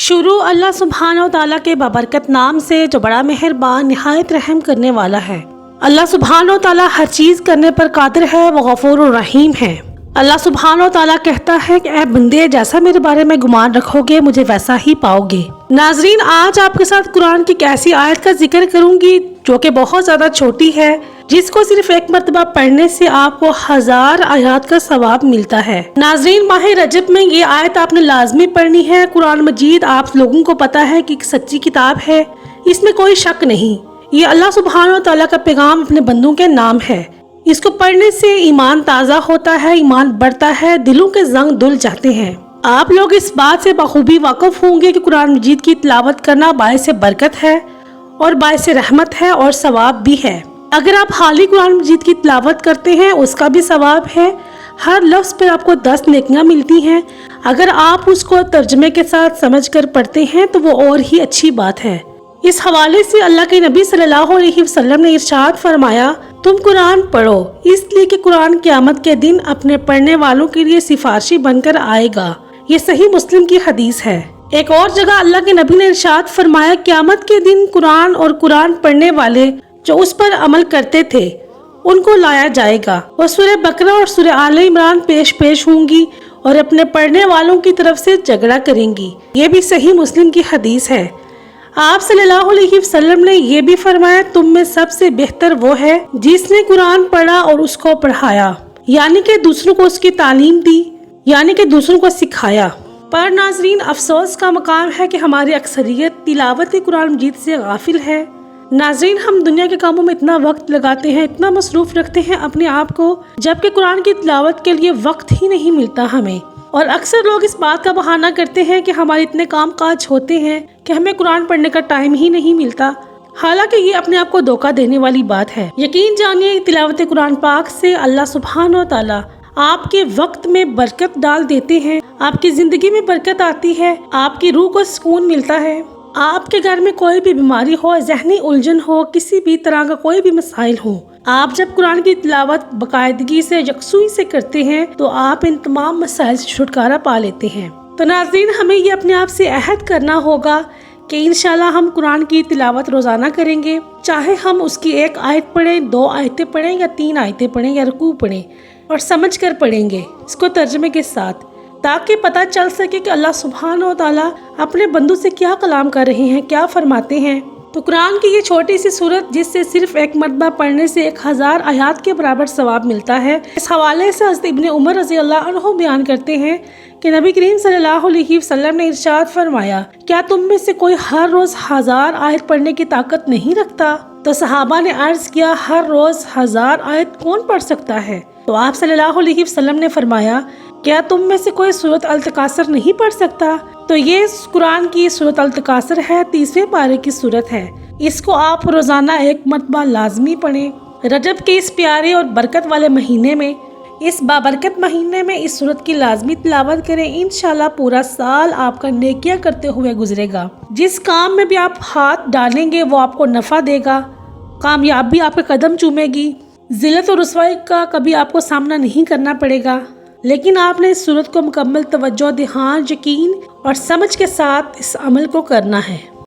शुरू अल्लाह सुब्हान व तआला के बाबरकत नाम से जो बड़ा मेहरबान निहायत रहम करने वाला है। अल्लाह सुब्हान व तआला हर चीज़ करने पर कादिर है, वो गफूर और रहीम है। अल्लाह सुब्हान व तआला कहता है कि ऐ बंदे, जैसा मेरे बारे में गुमान रखोगे मुझे वैसा ही पाओगे। नाजरीन, आज आपके साथ कुरान की एक ऐसी आयत का जिक्र करूंगी जो कि बहुत ज़्यादा छोटी है, जिसको सिर्फ एक मरतबा पढ़ने से आपको 1000 आयत का सवाब मिलता है। नाजरीन, माह रजब में ये आयत आपने लाजमी पढ़नी है। कुरान मजीद आप लोगों को पता है कि एक सच्ची किताब है, इसमें कोई शक नहीं। ये अल्लाह सुब्हान व तआला का पैगाम अपने बंदों के नाम है। इसको पढ़ने से ईमान ताज़ा होता है, ईमान बढ़ता है, दिलों के जंग धुल जाते हैं। आप लोग इस बात से बखूबी वाकिफ होंगे कि कुरान मजीद की तिलावत करना बाइस बरकत है और बाइस रहमत है और सवाब भी है। अगर आप हाली कुरान मजीद की तिलावत करते हैं उसका भी सवाब है। हर लफ्ज़ पर आपको 10 नेकियां मिलती हैं। अगर आप उसको तर्जमे के साथ समझ कर पढ़ते हैं तो वो और ही अच्छी बात है। इस हवाले से अल्लाह के नबी सल्लल्लाहु अलैहि वसल्लम ने इरशाद फरमाया, तुम कुरान पढ़ो इसलिए कि कुरान क़यामत के दिन अपने पढ़ने वालों के लिए सिफारशी बनकर आएगा। ये सही मुस्लिम की हदीस है। एक और जगह अल्लाह के नबी ने इरशाद फरमाया, क़यामत के दिन कुरान और कुरान पढ़ने वाले जो उस पर अमल करते थे उनको लाया जाएगा। और सूरह बकरा और सूरह आले इमरान पेश होंगी और अपने पढ़ने वालों की तरफ से झगड़ा करेंगी। ये भी सही मुस्लिम की हदीस है। आप सल्लल्लाहु अलैहि वसल्लम ने ये भी फरमाया, तुम में सबसे बेहतर वो है जिसने कुरान पढ़ा और उसको पढ़ाया, यानी कि दूसरों को उसकी तालीम दी, यानी कि दूसरों को सिखाया। पर नाजरीन, अफसोस का मकाम है कि हमारी अक्सरियत तिलावत कुरान मजीद से गाफिल है। नाजरीन, हम दुनिया के कामों में इतना वक्त लगाते हैं, इतना मसरूफ रखते हैं अपने आप को, जबकि कुरान की तिलावत के लिए वक्त ही नहीं मिलता हमें। और अक्सर लोग इस बात का बहाना करते हैं कि हमारे इतने काम काज होते हैं कि हमें कुरान पढ़ने का टाइम ही नहीं मिलता। हालांकि ये अपने आप को धोखा देने वाली बात है। यकीन जानिए, तिलावत कुरान पाक से अल्लाह सुब्हान व तआला आपके वक्त में बरकत डाल देते हैं, आपकी जिंदगी में बरकत आती है, आपकी रूह को सुकून मिलता है। आपके घर में कोई भी बीमारी हो, जहनी उलझन हो, किसी भी तरह का कोई भी मसाइल हो, आप जब कुरान की तिलावत बाकायदगी से यकसुई से करते हैं तो आप इन तमाम मसाइल से छुटकारा पा लेते हैं। तो नाज़रीन, हमें ये अपने आप से अहद करना होगा कि इंशाल्लाह हम कुरान की तिलावत रोज़ाना करेंगे, चाहे हम उसकी एक आयत पढ़ें, 2 आयतें पढ़ें या 3 आयतें पढ़ें या रुकू पढ़ें, और समझ कर पढ़ेंगे इसको तर्जमे के साथ, ताकि पता चल सके कि अल्लाह सुब्हान व तआला अपने बंदों से क्या कलाम कर रहे हैं, क्या फरमाते हैं। तो कुरान की ये छोटी सी सूरत, जिससे सिर्फ एक मरतबा पढ़ने से 1000 आयत के बराबर सवाब मिलता है, इस हवाले से हज़रत इब्ने उमर रज़ी अल्लाह अन्हु बयान करते हैं कि नबी करीम सल्लल्लाहु अलैहि वसल्लम ने इरशाद फरमाया, क्या तुम में से कोई हर रोज 1000 आयत पढ़ने की ताकत नहीं रखता? तो सहाबा ने अर्ज किया, हर रोज 1000 आयत कौन पढ़ सकता है? तो आप सल्लल्लाहु अलैहि वसल्लम ने फरमाया, क्या तुम में से कोई सूरत अल-तकासुर नहीं पढ़ सकता? तो ये कुरान की सूरत अल-तकासुर है, 30वें पारे की सूरत है। इसको आप रोजाना एक मरतबा लाजमी पढ़ें। रजब के इस प्यारे और बरकत वाले महीने में, इस बाबरकत महीने में इस सूरत की लाजमी तिलावत करें। इंशाल्लाह पूरा साल आपका नेकियां करते हुए गुजरेगा। जिस काम में भी आप हाथ डालेंगे वो आपको नफ़ा देगा, कामयाबी आपके कदम चूमेगी, जिल्लत और रुसवाई का कभी आपको सामना नहीं करना पड़ेगा। लेकिन आपने इस सूरत को मुकम्मल तवज्जो, ध्यान, यकीन और समझ के साथ इस अमल को करना है।